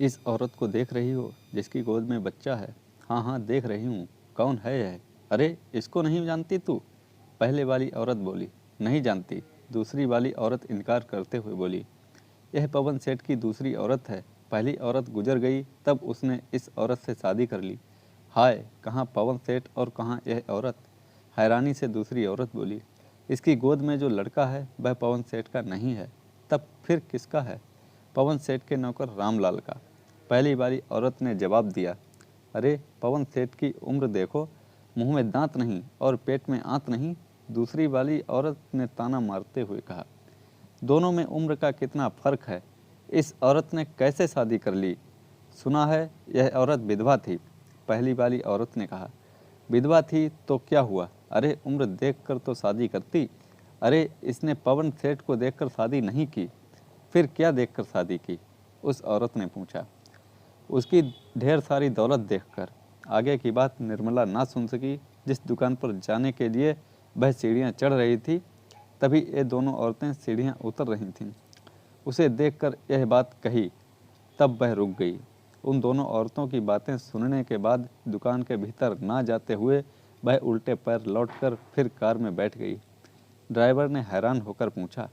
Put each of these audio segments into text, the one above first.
इस औरत को देख रही हो जिसकी गोद में बच्चा है? हाँ हाँ देख रही हूँ। कौन है यह? अरे इसको नहीं जानती तू? पहले वाली औरत बोली। नहीं जानती। दूसरी वाली औरत इनकार करते हुए बोली। यह पवन सेठ की दूसरी औरत है। पहली औरत गुजर गई तब उसने इस औरत से शादी कर ली। हाय, कहाँ पवन सेठ और कहाँ यह औरत? हैरानी से दूसरी औरत बोली। इसकी गोद में जो लड़का है वह पवन सेठ का नहीं है। तब फिर किसका है? पवन सेठ के नौकर रामलाल का। पहली वाली औरत ने जवाब दिया। अरे पवन सेठ की उम्र देखो, मुंह में दांत नहीं और पेट में आंत नहीं। दूसरी वाली औरत ने ताना मारते हुए कहा। दोनों में उम्र का कितना फर्क है। इस औरत ने कैसे शादी कर ली? सुना है यह औरत विधवा थी। पहली वाली औरत ने कहा। विधवा थी तो क्या हुआ? अरे उम्र देखकर तो शादी करती। अरे इसने पवन सेठ को देखकर शादी नहीं की। फिर क्या देखकर शादी की? उस औरत ने पूछा। उसकी ढेर सारी दौलत देखकर। आगे की बात निर्मला ना सुन सकी। जिस दुकान पर जाने के लिए वह सीढ़ियाँ चढ़ रही थी, तभी ये दोनों औरतें सीढ़ियाँ उतर रही थीं। उसे देखकर यह बात कही, तब वह रुक गई। उन दोनों औरतों की बातें सुनने के बाद दुकान के भीतर ना जाते हुए वह उल्टे पैर लौटकर फिर कार में बैठ गई। ड्राइवर ने हैरान होकर पूछा,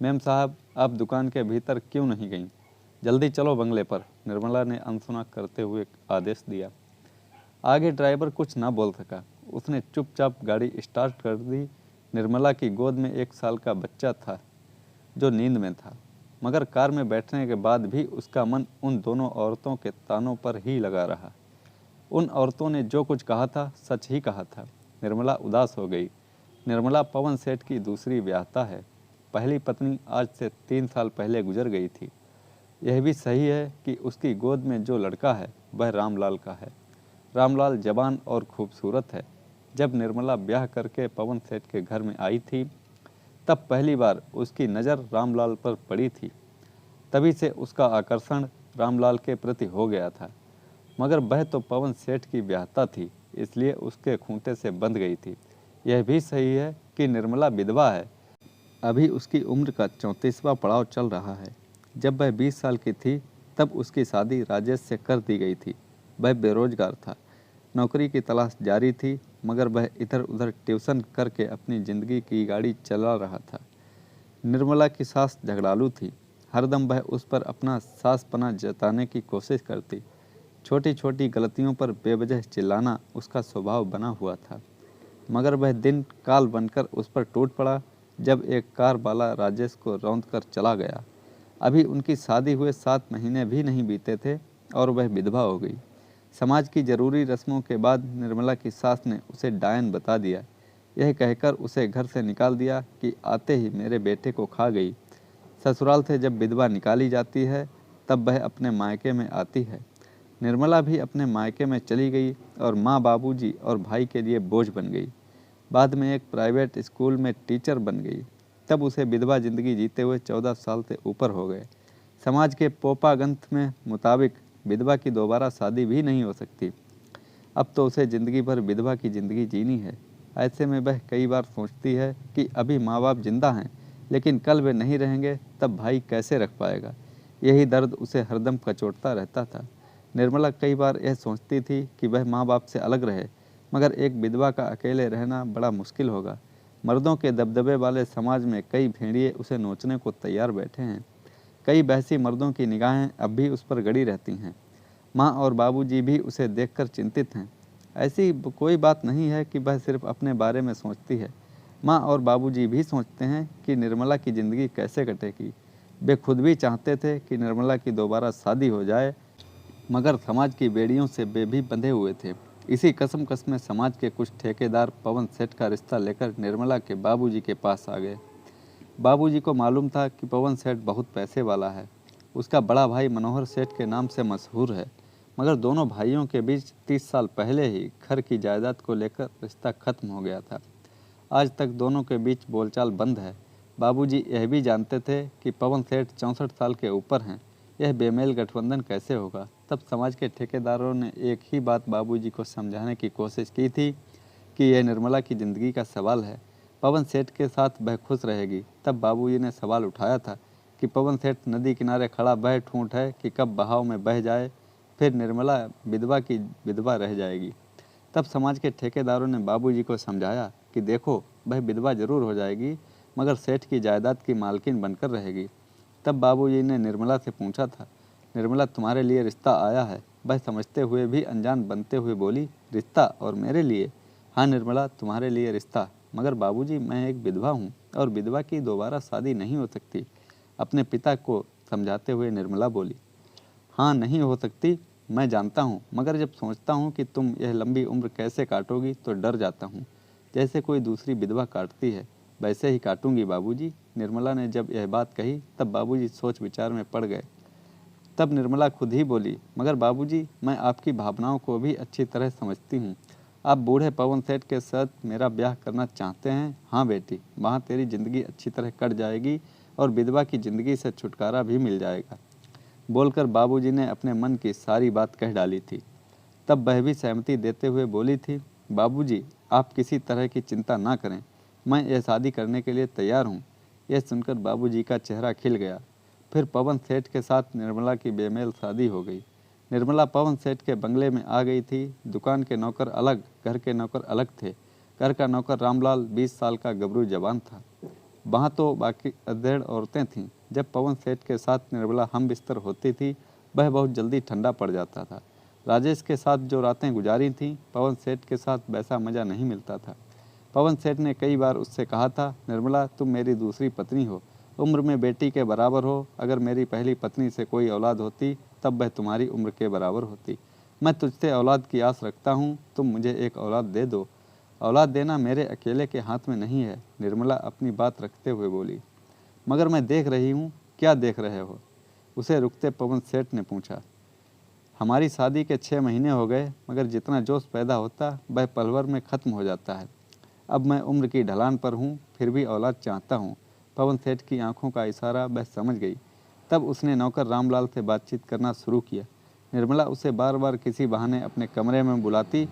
मैम साहब आप दुकान के भीतर क्यों नहीं गईं? जल्दी चलो बंगले पर, निर्मला ने अनसुना करते हुए आदेश दिया। आगे ड्राइवर कुछ ना बोल सका। उसने चुपचाप गाड़ी स्टार्ट कर दी। निर्मला की गोद में 1 साल का बच्चा था जो नींद में था, मगर कार में बैठने के बाद भी उसका मन उन दोनों औरतों के तानों पर ही लगा रहा। उन औरतों ने जो कुछ कहा था सच ही कहा था। निर्मला उदास हो गई। निर्मला पवन सेठ की दूसरी ब्याहता है। पहली पत्नी आज से 3 साल पहले गुजर गई थी। यह भी सही है कि उसकी गोद में जो लड़का है वह रामलाल का है। रामलाल जवान और खूबसूरत है। जब निर्मला ब्याह करके पवन सेठ के घर में आई थी, तब पहली बार उसकी नज़र रामलाल पर पड़ी थी। तभी से उसका आकर्षण रामलाल के प्रति हो गया था। मगर वह तो पवन सेठ की ब्याहता थी, इसलिए उसके खूंटे से बंध गई थी। यह भी सही है कि निर्मला विधवा है। अभी उसकी उम्र का 34वां पड़ाव चल रहा है। जब वह 20 साल की थी तब उसकी शादी राजेश से कर दी गई थी। वह बेरोजगार था। नौकरी की तलाश जारी थी, मगर वह इधर उधर ट्यूशन करके अपनी ज़िंदगी की गाड़ी चला रहा था। निर्मला की सास झगड़ालू थी। हरदम वह उस पर अपना सासपना जताने की कोशिश करती। छोटी छोटी गलतियों पर बेवजह चिल्लाना उसका स्वभाव बना हुआ था। मगर वह दिन काल बनकर उस पर टूट पड़ा जब एक कार वाला राजेश को रौंद कर चला गया। अभी उनकी शादी हुए 7 महीने भी नहीं बीते थे और वह विधवा हो गई। समाज की जरूरी रस्मों के बाद निर्मला की सास ने उसे डायन बता दिया। यह कहकर उसे घर से निकाल दिया कि आते ही मेरे बेटे को खा गई। ससुराल से जब विधवा निकाली जाती है तब वह अपने मायके में आती है। निर्मला भी अपने मायके में चली गई और माँ, बाबूजी और भाई के लिए बोझ बन गई। बाद में एक प्राइवेट स्कूल में टीचर बन गई। तब उसे विधवा जिंदगी जीते हुए 14 साल से ऊपर हो गए। समाज के पोपागंथ में मुताबिक विधवा की दोबारा शादी भी नहीं हो सकती। अब तो उसे ज़िंदगी भर विधवा की ज़िंदगी जीनी है। ऐसे में वह कई बार सोचती है कि अभी माँ बाप जिंदा हैं, लेकिन कल वे नहीं रहेंगे, तब भाई कैसे रख पाएगा। यही दर्द उसे हरदम कचोटता रहता था। निर्मला कई बार यह सोचती थी कि वह माँ बाप से अलग रहे, मगर एक विधवा का अकेले रहना बड़ा मुश्किल होगा। मर्दों के दबदबे वाले समाज में कई भेड़िए उसे नोचने को तैयार बैठे हैं। कई बहसी मर्दों की निगाहें अब भी उस पर गड़ी रहती हैं। माँ और बाबूजी भी उसे देखकर चिंतित हैं। ऐसी कोई बात नहीं है कि वह सिर्फ अपने बारे में सोचती है। माँ और बाबूजी भी सोचते हैं कि निर्मला की ज़िंदगी कैसे कटेगी। वे खुद भी चाहते थे कि निर्मला की दोबारा शादी हो जाए, मगर समाज की बेड़ियों से वे भी बंधे हुए थे। इसी कशमकश में समाज के कुछ ठेकेदार पवन सेठ का रिश्ता लेकर निर्मला के बाबूजी के पास आ गए। बाबूजी को मालूम था कि पवन सेठ बहुत पैसे वाला है। उसका बड़ा भाई मनोहर सेठ के नाम से मशहूर है। मगर दोनों भाइयों के बीच 30 साल पहले ही घर की जायदाद को लेकर रिश्ता खत्म हो गया था। आज तक दोनों के बीच बोलचाल बंद है। बाबूजी यह भी जानते थे कि पवन सेठ 64 साल के ऊपर हैं। यह बेमेल गठबंधन कैसे होगा। तब समाज के ठेकेदारों ने एक ही बात बाबूजी को समझाने की कोशिश की थी कि यह निर्मला की ज़िंदगी का सवाल है। पवन सेठ के साथ वह खुश रहेगी। तब बाबूजी ने सवाल उठाया था कि पवन सेठ नदी किनारे खड़ा वह ठूंठ है कि कब बहाव में बह जाए, फिर निर्मला विधवा की विधवा रह जाएगी। तब समाज के ठेकेदारों ने बाबूजी को समझाया कि देखो, वह विधवा जरूर हो जाएगी, मगर सेठ की जायदाद की मालकिन बनकर रहेगी। तब बाबूजी ने निर्मला से पूछा था, निर्मला तुम्हारे लिए रिश्ता आया है? वह समझते हुए भी अनजान बनते हुए बोली, रिश्ता? और मेरे लिए? हाँ निर्मला, तुम्हारे लिए रिश्ता। मगर बाबूजी, मैं एक विधवा हूँ और विधवा की दोबारा शादी नहीं हो सकती। अपने पिता को समझाते हुए निर्मला बोली। हाँ नहीं हो सकती, मैं जानता हूँ, मगर जब सोचता हूँ कि तुम यह लंबी उम्र कैसे काटोगी तो डर जाता हूँ। जैसे कोई दूसरी विधवा काटती है वैसे ही काटूंगी बाबूजी। निर्मला ने जब यह बात कही तब बाबूजी सोच विचार में पड़ गए। तब निर्मला खुद ही बोली, मगर बाबूजी, मैं आपकी भावनाओं को भी अच्छी तरह समझती हूँ। आप बूढ़े पवन सेठ के साथ मेरा ब्याह करना चाहते हैं। हाँ बेटी, वहाँ तेरी जिंदगी अच्छी तरह कट जाएगी और विधवा की जिंदगी से छुटकारा भी मिल जाएगा। बोलकर बाबूजी ने अपने मन की सारी बात कह डाली थी। तब वह भी सहमति देते हुए बोली थी, बाबूजी, आप किसी तरह की चिंता ना करें, मैं यह शादी करने के लिए तैयार हूँ। यह सुनकर बाबूजी का चेहरा खिल गया। फिर पवन सेठ के साथ निर्मला की बेमेल शादी हो गई। निर्मला पवन सेठ के बंगले में आ गई थी। दुकान के नौकर अलग, घर के नौकर अलग थे। घर का नौकर रामलाल 20 साल का गबरू जवान था। वहाँ तो बाकी अधेड़ औरतें थीं। जब पवन सेठ के साथ निर्मला हम बिस्तर होती थी वह बहुत जल्दी ठंडा पड़ जाता था। राजेश के साथ जो रातें गुजारी थीं, पवन सेठ के साथ वैसा मज़ा नहीं मिलता था। पवन सेठ ने कई बार उससे कहा था, निर्मला तुम मेरी दूसरी पत्नी हो, उम्र में बेटी के बराबर हो। अगर मेरी पहली पत्नी से कोई औलाद होती तब वह तुम्हारी उम्र के बराबर होती। मैं तुझसे औलाद की आस रखता हूँ, तुम मुझे एक औलाद दे दो। औलाद देना मेरे अकेले के हाथ में नहीं है, निर्मला अपनी बात रखते हुए बोली। मगर मैं देख रही हूँ। क्या देख रहे हो? उसे रुकते पवन सेठ ने पूछा। हमारी शादी के 6 महीने हो गए, मगर जितना जोश पैदा होता वह पल भर में ख़त्म हो जाता है। अब मैं उम्र की ढलान पर हूँ, फिर भी औलाद चाहता हूँ। पवन सेठ की आंखों का इशारा वह समझ गई। तब उसने नौकर रामलाल से बातचीत करना शुरू किया। निर्मला उसे बार बार किसी बहाने अपने कमरे में बुलाती,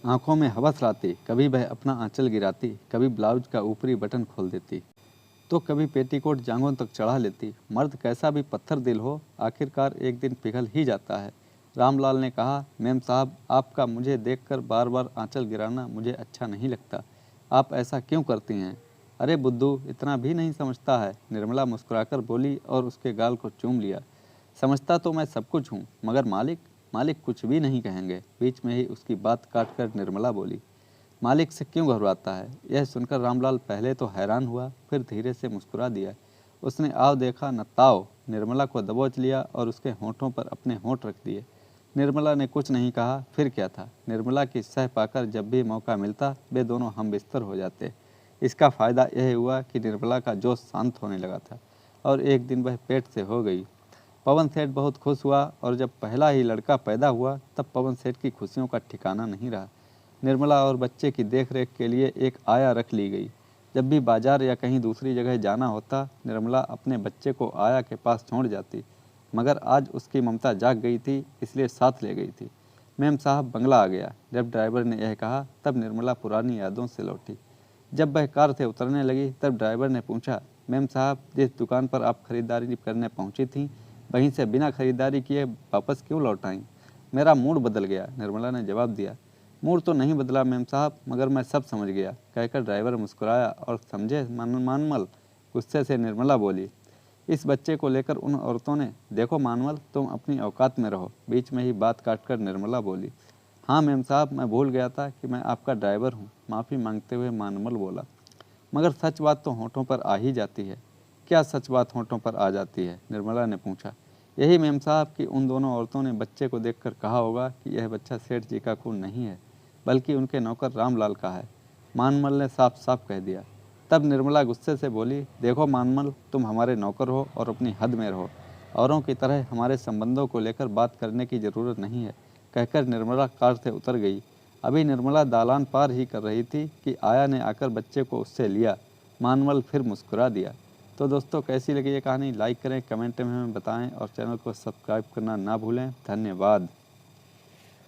आंखों में हवस लाती। कभी वह अपना आंचल गिराती, कभी ब्लाउज का ऊपरी बटन खोल देती, तो कभी पेटीकोट जांघों तक चढ़ा लेती। मर्द कैसा भी पत्थर दिल हो, आखिरकार एक दिन पिघल ही जाता है। रामलाल ने कहा, मेम साहब, आपका मुझे देखकर बार बार आंचल गिराना मुझे अच्छा नहीं लगता। आप ऐसा क्यों करती हैं? अरे बुद्धू, इतना भी नहीं समझता है, निर्मला मुस्कुराकर बोली और उसके गाल को चूम लिया। समझता तो मैं सब कुछ हूँ, मगर मालिक मालिक कुछ भी नहीं कहेंगे। बीच में ही उसकी बात काटकर निर्मला बोली, मालिक से क्यों घबराता है? यह सुनकर रामलाल पहले तो हैरान हुआ, फिर धीरे से मुस्कुरा दिया। उसने आव देखा न ताव, निर्मला को दबोच लिया और उसके होंठों पर अपने होंठ रख दिए। निर्मला ने कुछ नहीं कहा। फिर क्या था, निर्मला की सह पाकर जब भी मौका मिलता वे दोनों हम बिस्तर हो जाते। इसका फ़ायदा यह हुआ कि निर्मला का जोश शांत होने लगा था और एक दिन वह पेट से हो गई। पवन सेठ बहुत खुश हुआ और जब पहला ही लड़का पैदा हुआ तब पवन सेठ की खुशियों का ठिकाना नहीं रहा। निर्मला और बच्चे की देखरेख के लिए एक आया रख ली गई। जब भी बाजार या कहीं दूसरी जगह जाना होता, निर्मला अपने बच्चे को आया के पास छोड़ जाती। मगर आज उसकी ममता जाग गई थी, इसलिए साथ ले गई थी। मेम साहब, बंगला आ गया। जब ड्राइवर ने यह कहा तब निर्मला पुरानी यादों से लौटी। जब वह कार से उतरने लगी तब ड्राइवर ने पूछा, मेम साहब, जिस दुकान पर आप खरीदारी करने पहुंची थीं, वहीं से बिना खरीदारी किए वापस क्यों लौट आईं? मेरा मूड बदल गया, निर्मला ने जवाब दिया। मूड तो नहीं बदला मेम साहब, मगर मैं सब समझ गया, कहकर ड्राइवर मुस्कुराया। और समझे मानमल? गुस्से से निर्मला बोली। इस बच्चे को लेकर उन औरतों ने, देखो मानमल, तुम अपनी औकात में रहो। बीच में ही बात काटकर निर्मला बोली। हाँ मेम साहब, मैं भूल गया था कि मैं आपका ड्राइवर हूँ, माफ़ी मांगते हुए मानमल बोला। मगर सच बात तो होठों पर आ ही जाती है। क्या सच बात होठों पर आ जाती है? निर्मला ने पूछा। यही मेम साहब कि उन दोनों औरतों ने बच्चे को देखकर कहा होगा कि यह बच्चा सेठ जी का खून नहीं है, बल्कि उनके नौकर रामलाल का है। मानमल ने साफ साफ कह दिया। तब निर्मला गुस्से से बोली, देखो मानमल, तुम हमारे नौकर हो और अपनी हद में रहो। औरों की तरह हमारे संबंधों को लेकर बात करने की ज़रूरत नहीं है, कहकर निर्मला कार से उतर गई। अभी निर्मला दालान पार ही कर रही थी कि आया ने आकर बच्चे को उससे लिया। मानमल फिर मुस्कुरा दिया। तो दोस्तों, कैसी लगी ये कहानी? लाइक करें, कमेंट में हमें बताएं और चैनल को सब्सक्राइब करना ना भूलें। धन्यवाद।